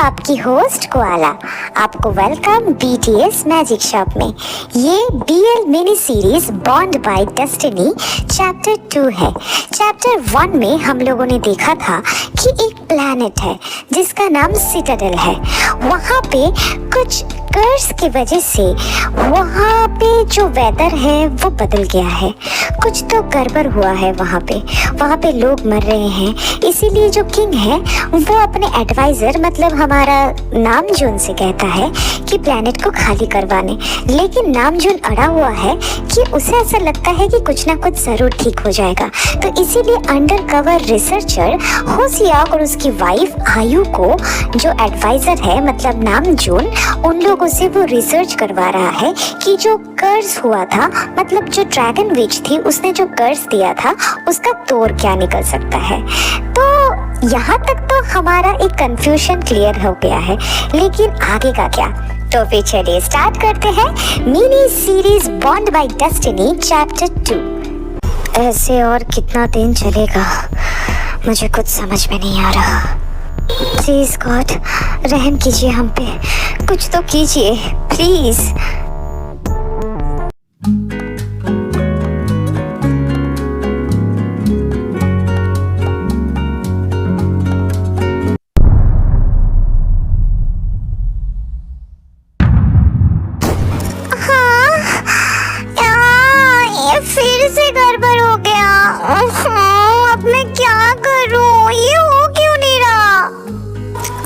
आपकी host koala. आपको welcome BTS magic shop में। ये BL mini series bond by destiny chapter 2 है। चैप्टर 1 में हम लोगों ने देखा था कि एक प्लैनेट है जिसका नाम सिटाडेल है। वहाँ पे कुछ कर्स की वजह से वहाँ पे जो वेदर है वो बदल गया है। कुछ तो गड़बड़ हुआ है वहाँ पे लोग मर रहे हैं। इसीलिए जो किंग है वो अपने एडवाइज़र मतलब हमारा नामजून से कहता है कि प्लैनेट को खाली करवाने, लेकिन नामजून अड़ा हुआ है कि उसे ऐसा लगता है कि कुछ ना कुछ ज़रूर ठीक हो जाएगा। तो इसीलिए अंडर कवर रिसर्चर होशियार और उसकी वाइफ आयु को जो एडवाइज़र है मतलब नामजून, उन लोगों से वो रिसर्च करवा रहा है कि जो कर्स हुआ था मतलब जो ड्रैगन विच थी उसने जो कर्स दिया था उसका तोड़ क्या निकल सकता है। तो यहाँ तक तो हमारा एक कंफ्यूजन क्लियर हो गया है, लेकिन आगे का क्या? तो फिर चलिए स्टार्ट करते हैं mini series bond by destiny chapter 2। ऐसे और कितना दिन चलेगा मुझे कुछ समझ में नहीं आ रहा। प्लीज गॉड रहम कीजिए हम पे, कुछ तो कीजिए प्लीज। फिर से गड़बड़ हो गया। अब मैं क्या करूं? ये हो क्यों नहीं रहा?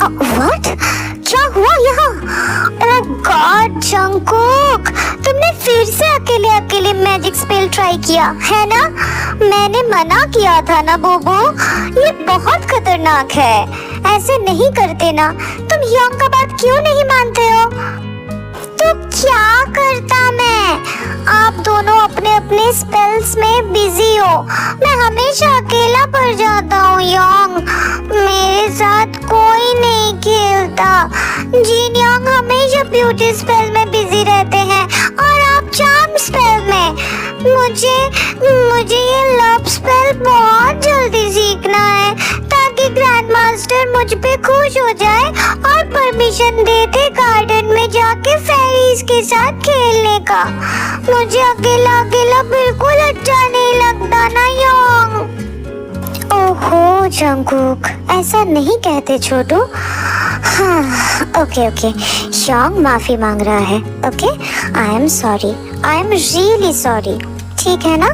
व्हाट? क्या हुआ यहाँ? ओह गॉड जंगकुक, तुमने फिर से अकेले मैजिक स्पेल ट्राई किया है ना? मैंने मना किया था ना बोबो, ये बहुत खतरनाक है, ऐसे नहीं करते ना। तुम यंग का बात क्यों नहीं मानते हो? तो क्या करता मैं? आप दोनों अपने अपने स्पेल्स में बिजी हो, मैं हमेशा अकेला पड़ जाता हूँ यंग। मेरे साथ कोई नहीं खेलता। जीन यंग हमेशा ब्यूटी स्पेल में बिजी रहते हैं और आप चार्म स्पेल में। मुझे ये लव स्पेल बहुत जल्दी सीखना है ताकि ग्रैंड मास्टर मुझ पे खुश हो जाए और परमिशन दे दे गार्डन में जाके फेरीज के साथ खेलने का। मुझे अकेला बिल्कुल अच्छा नहीं लगता ना यंग। ओहो जंगकुक, ऐसा नहीं कहते छोटू। हाँ ओके यंग माफी मांग रहा है। Okay I am sorry, I am really sorry, ठीक है ना?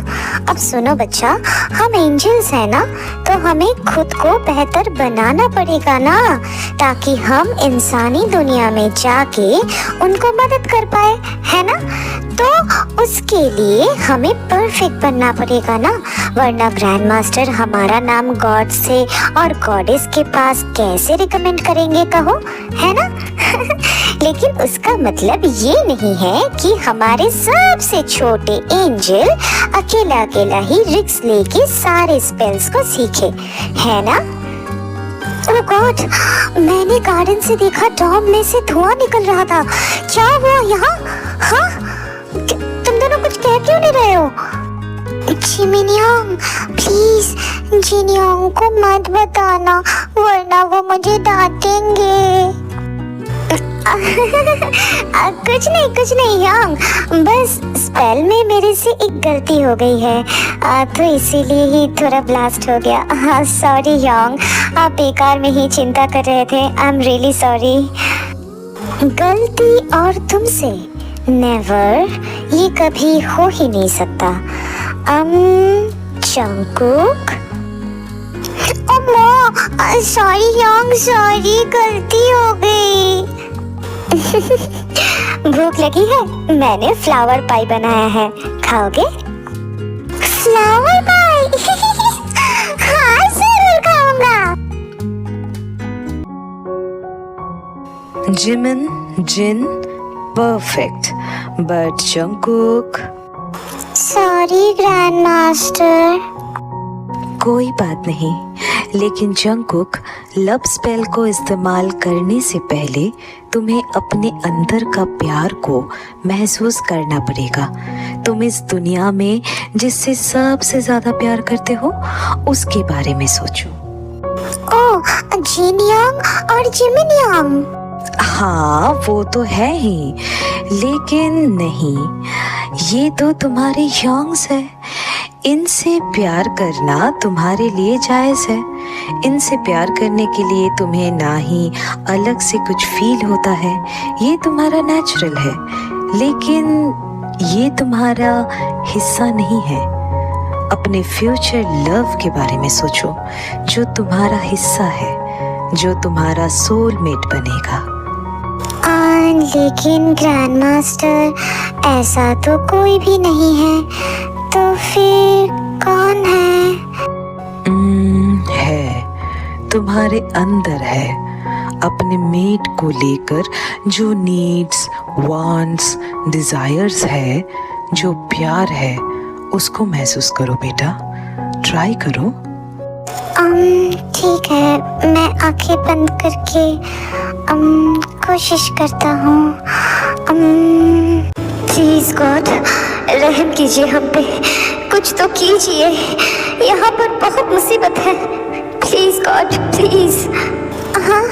अब सुनो बच्चा, हम एंजल्स हैं ना, तो हमें खुद को बेहतर बनाना पड़ेगा ना, ताकि हम इंसानी दुनिया में जाके उनको मदद कर पाए, है ना? तो उसके लिए हमें परफेक्ट बनना पड़ेगा ना, वरना ग्रैंड मास्टर हमारा नाम गॉड से और गॉडेस के पास कैसे रिकमेंड करेंगे कहो, है ना? लेकिन उसका मतलब ये नहीं है कि हमारे सबसे छोटे एंजल अकेला ही रिस्क लेके सारे स्पेल्स को सीखे, है ना? ओह गॉड, मैंने गार्डन से देखा डॉम में से धुआं निकल रहा था। क्या हुआ यहाँ? हाँ तुम दोनों कुछ कह क्यों नहीं रहे हो? जिमिन्योंग प्लीज जिन्योंग को मत बताना वरना वो मुझे डांटेंगे। कुछ नहीं यंग, बस स्पेल में मेरे से एक गलती हो गई है तो इसीलिए ही थोड़ा ब्लास्ट हो गया। हाँ सॉरी यंग, आप बेकार में ही चिंता कर रहे थे। I am really sorry. गलती और तुमसे नेवर, ये कभी हो ही नहीं सकता। जंगकुक सॉरी यंग, सॉरी गलती हो गई। भूख लगी है? मैंने फ्लावर पाई बनाया है, खाओगे? Flower pie? हाँ जरूर खाऊंगा। Jimin Jin perfect, but Jungkook sorry grand master. कोई बात नहीं, लेकिन जंगकुक लव स्पेल को इस्तेमाल करने से पहले तुम्हें अपने अंदर का प्यार को महसूस करना पड़ेगा। तुम इस दुनिया में जिससे सबसे ज्यादा प्यार करते हो उसके बारे में सोचो। ओह, जिन यांग और जिमिन यांग। हाँ वो तो है ही, लेकिन नहीं, ये तो तुम्हारे योंग्स है। इनसे प्यार करना तुम्हारे लिए जायज है। इनसे प्यार करने के लिए तुम्हें ना ही अलग से कुछ फील होता है, ये तुम्हारा नेचुरल है। लेकिन ये तुम्हारा हिस्सा नहीं है। अपने फ्यूचर लव के बारे में सोचो, जो तुम्हारा हिस्सा है, जो तुम्हारा सोलमेट बनेगा। लेकिन ग्रैंड मास्टर, ऐसा तो कोई भी नहीं है, तो फिर कौन है? है, तुम्हारे अंदर है। अपने मेट को लेकर जो नीड्स, वांट्स, डिजायर्स है, जो प्यार है, उसको महसूस करो बेटा, ट्राई करो। ठीक है, मैं आंखें बंद करके कोशिश करता हूँ। प्लीज गॉड, रहम कीजिए हम पे, कुछ तो कीजिए, यहाँ पर बहुत मुसीबत है। Please God, please. हाँ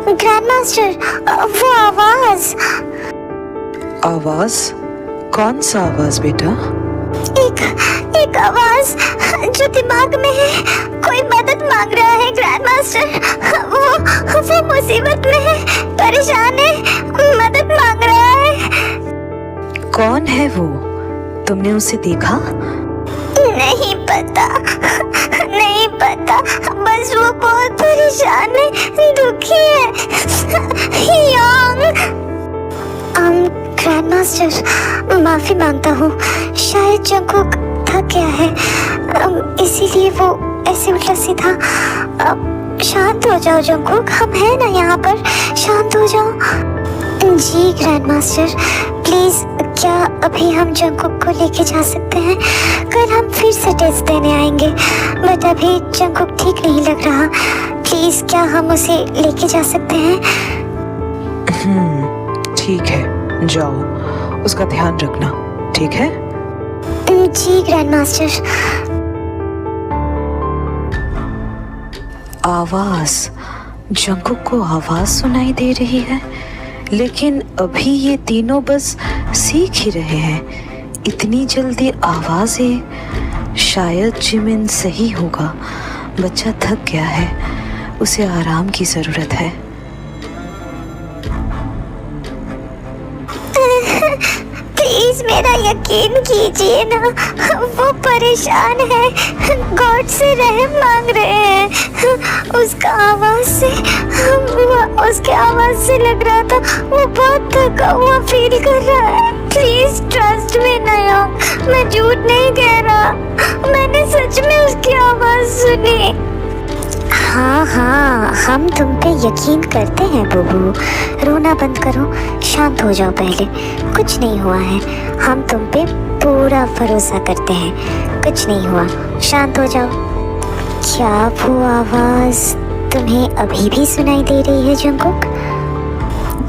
ग्रैंड मास्टर, वो आवाज। आवाज? कौन सा आवाज बेटा? एक आवाज जो दिमाग में है। कोई मदद मांग रहा है ग्रैंड मास्टर। वो मुसीबत में है, परेशान है, मदद मांग रहा है। कौन है वो? तुमने उसे देखा? नहीं पता, नहीं पता, बस वो बहुत परेशान है, दुखी है। ग्रैंड मास्टर, माफी मांगता हूँ, शायद जंगकुक थक गया है, इसीलिए वो ऐसे उल्टा सीधा। शांत हो जाओ जंगकुक, हम हैं ना यहाँ पर, शांत हो जाओ। जी ग्रैंड मास्टर, प्लीज, क्या अभी हम जंगकुक को लेके जा सकते हैं? कल हम फिर से टेस्ट देने आएंगे, बट अभी जंगकुक ठीक नहीं लग रहा। प्लीज, क्या हम उसे लेके जा सकते हैं? ठीक है, जाओ, उसका ध्यान रखना, ठीक है? जी ग्रैंड मास्टर। आवाज, जंगकुक को आवाज सुनाई दे रही है, लेकिन अभी ये तीनों बस सीख ही रहे हैं। इतनी जल्दी आवाजें? शायद जिमिन सही होगा, बच्चा थक गया है, उसे आराम की जरूरत है। प्लीज मेरा यकीन कीजिए ना, वो परेशान है, गॉड से रहम मांग रहे हैं। उसके आवाज से लग रहा था वो बहुत थका हुआ फील कर रहा है। प्लीज ट्रस्ट मी नया, मैं झूठ नहीं कह रहा, मैंने सच में उसकी आवाज सुनी। हाँ, हम तुम पे यकीन करते हैं बुबू, रोना बंद करो, शांत हो जाओ पहले, कुछ नहीं हुआ है, हम तुम पे पूरा भरोसा करते हैं, कुछ नहीं हुआ, शांत हो जाओ। क्या वो आवाज तुम्हें अभी भी सुनाई दे रही है जंगकुक?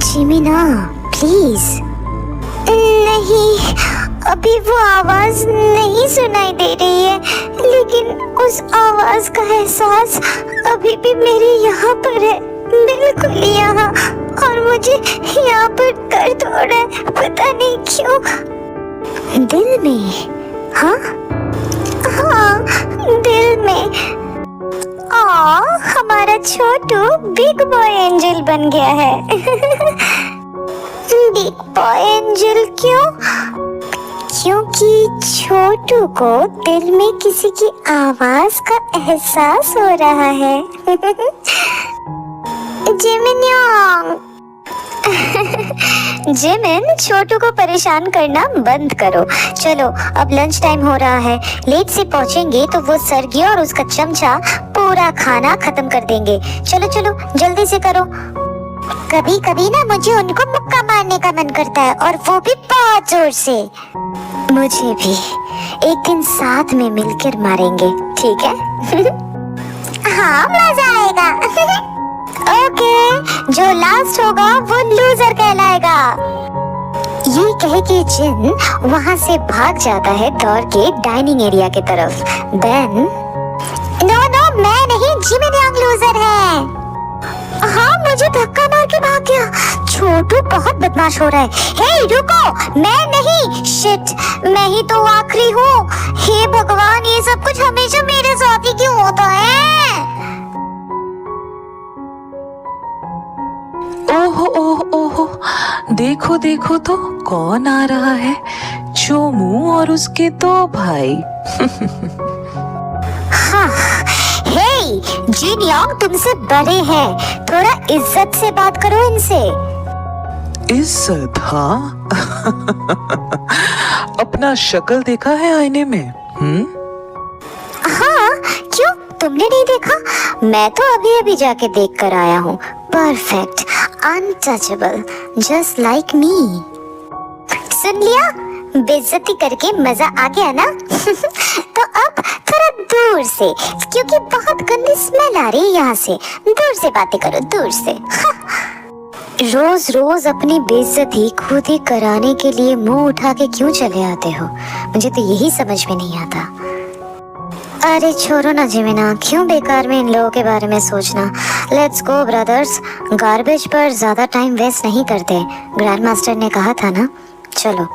जिमिना, प्लीज। नहीं, अभी वो आवाज नहीं सुनाई दे रही है, लेकिन उस आवाज का एहसास अभी भी मेरे यहाँ पर है, बिल्कुल यहाँ, और मुझे यहाँ पर दर्द हो रहा है, पता नहीं क्यों। दिल में? हाँ, दिल में। हमारा छोटू बिग बॉय एंजल बन गया है। बिग बॉय एंजल क्यों? क्योंकि छोटू को दिल में किसी की आवाज का एहसास हो रहा है। जिमिन, छोटू को परेशान करना बंद करो। चलो, अब लंच टाइम हो रहा है, लेट से पहुंचेंगे तो वो सरगी और उसका चमचा पूरा खाना खत्म कर देंगे। चलो चलो, जल्दी से करो। कभी कभी ना मुझे उनको मुक्का मारने का मन करता है, और वो भी बहुत जोर से। मुझे भी, एक दिन साथ में मिलकर मारेंगे, ठीक है? हाँ, मजा आएगा। ओके, जो लास्ट होगा वो लूजर कहलाएगा। ये कह के जिन वहाँ से भाग जाता है दौड़ के डाइनिंग एरिया की तरफ। देन नो मैं नहीं, जिमिन यांग लूजर है। हाँ, मुझे धक्का मार के भाग गया। छोटू बहुत बदमाश हो रहा है। हे रुको, मैं नहीं, शिट, मैं ही तो आखिरी हूँ। हे भगवान, ये सब कुछ हमेशा मेरे साथ ही क्यों होता है? ओहो ओहो ओहो, देखो देखो तो कौन आ रहा है, चोमू और उसके दो भाई। हाँ, हे जिन यांग तुमसे बड़े हैं, थोड़ा इज्जत से बात करो इनसे। इज्जत? हाँ। अपना शक्ल देखा है आईने में? हाँ, क्यों, तुमने नहीं देखा? मैं तो अभी अभी जाके देख कर आया हूँ। Perfect, untouchable, just like me. सुन लिया? बेइज्जती करके मजा आ गया ना? तो अब थोड़ा दूर से, क्योंकि बहुत गंदी स्मेल आ रही है यहाँ से। दूर से बातें करो, दूर से। रोज रोज अपनी बेइज्जती खुद ही कराने के लिए मुंह उठा के क्यों चले आते हो? मुझे तो यही समझ में नहीं आता। अरे छोड़ो ना जिमिना, क्यों बेकार में इन लोगों के बारे में सोचना। लेट्स गो ब्रदर्स, गार्बेज पर ज्यादा टाइम वेस्ट नहीं करते, ग्रैंड मास्टर ने कहा था ना। चलो।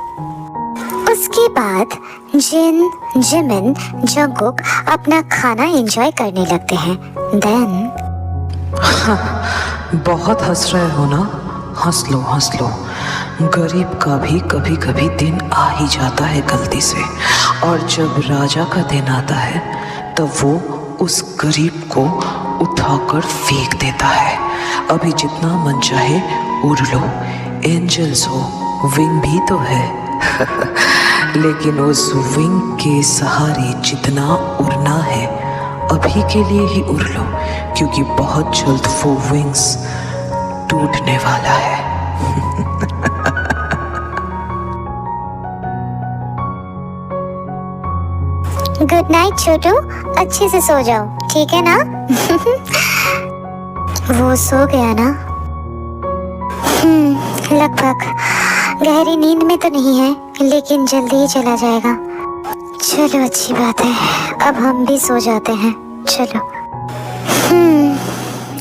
उसके बाद जिन, जिमिन, जंगकुक अपना खाना एंजॉय करने लगते हैं। देन बहुत हंस रहे हो ना? हंस लो हंस लो। गरीब का भी कभी कभी दिन आ ही जाता है गलती से, और जब राजा का दिन आता है तब वो उस गरीब को उठाकर फेंक देता है। अभी जितना मन चाहे उड़ लो, एंजल्स हो, विंग भी तो है। लेकिन उस विंग के सहारे जितना उड़ना है अभी के लिए ही उड़ लो, क्योंकि बहुत जल्द वो विंग्स टूटने वाला है। गुड नाइट छोटू, अच्छे से सो जाओ, ठीक है ना? वो सो गया ना? लगभग। गहरी नींद में तो नहीं है, लेकिन जल्दी ही चला जाएगा। चलो अच्छी बात है, अब हम भी सो जाते हैं। चलो।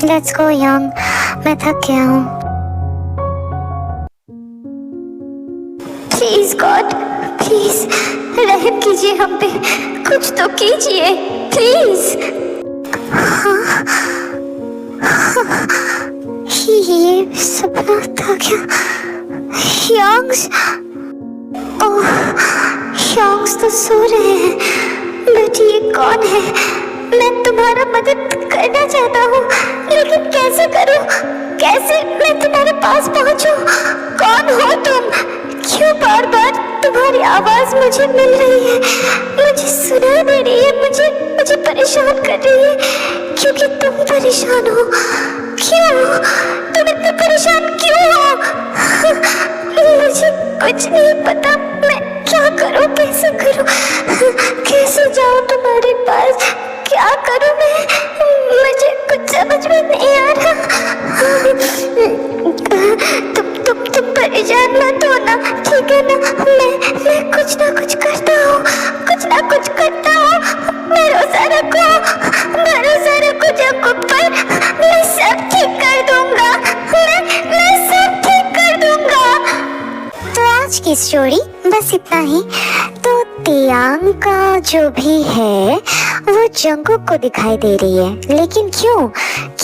लेट्स गो यांग, मैं थक गया हूँ। प्लीज गॉड, प्लीज रहम कीजिए हम पे, कुछ तो कीजिए प्लीज। ये सपना था क्या? यांग्स, ओह, यांग्स तो सो रहे हैं, बट ये कौन है? मैं तुम्हारा मदद करना चाहता हूँ, लेकिन कैसे करूँ? कैसे मैं तुम्हारे पास पहुँचूँ? कौन हो तुम? क्यों बार बार तुम्हारी आवाज मुझे मिल रही है, मुझे सुनाई दे रही है, मुझे परेशान कर रही है, क्योंकि तुम परेशान हो। क्यों? तुम इतने परेशान क्यों हो? मुझे कुछ नहीं पता, मैं क्या करूं, कैसे करूं, कैसे जाऊं तुम्हारे पास, क्या करूं मैं? मुझे कुछ समझ में नहीं आ रहा। तुम परेशान मत हो ना, ठीक है ना? मैं कुछ ना कुछ करता हूँ, कुछ ना कुछ करता हूँ। भरोसा रखो जंगकुक पर, मैं सब ठीक कर दूंगा, मैं सब ठीक कर दूंगा। तो आज की स्टोरी बस इतना ही। तो तियांग का जो भी है वो जंगकुक को दिखाई दे रही है, लेकिन क्यों?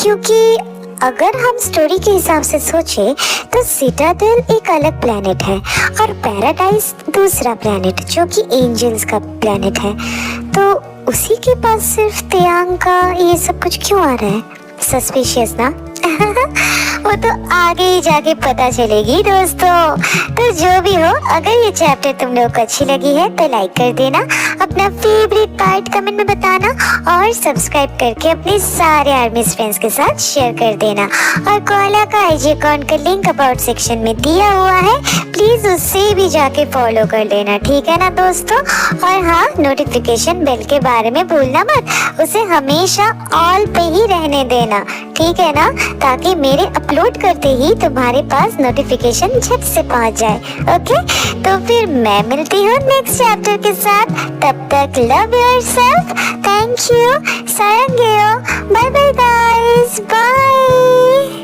क्योंकि अगर हम स्टोरी के हिसाब से सोचे तो सिटाडेल एक अलग प्लेनेट है और पैराडाइज दूसरा प्लेनेट जो कि एंजल्स का प्लेनेट है। तो उसी के पास सिर्फ तियांग का ये सब कुछ क्यों आ रहा है? सस्पिशियस ना? वो तो आगे ही जाके पता चलेगी दोस्तों। तो जो भी हो, अगर ये चैप्टर तुम लोग को अच्छी लगी है तो लाइक कर देना, अपना फेवरेट पार्ट कमेंट में बताना और सब्सक्राइब करके अपने सारे आर्मीज फ्रेंड्स के साथ शेयर कर देना। और कोला का आईजी अकाउंट का लिंक अबाउट सेक्शन में दिया हुआ है, प्लीज उसे भी जाके फॉलो कर लेना, ठीक है ना दोस्तों। और हाँ, नोटिफिकेशन बेल के बारे में भूलना मत, उसे हमेशा ऑल पे ही रहने देना, ठीक है ना, ताकि मेरे अपलोड करते ही तुम्हारे पास नोटिफिकेशन झट से पहुंच जाए। ओके, तो फिर मैं मिलती हूँ नेक्स्ट चैप्टर के साथ। तब तक लव योरसेल्फ, थैंक यू, सारंगेयो, बाय बाय गाइस, बाय।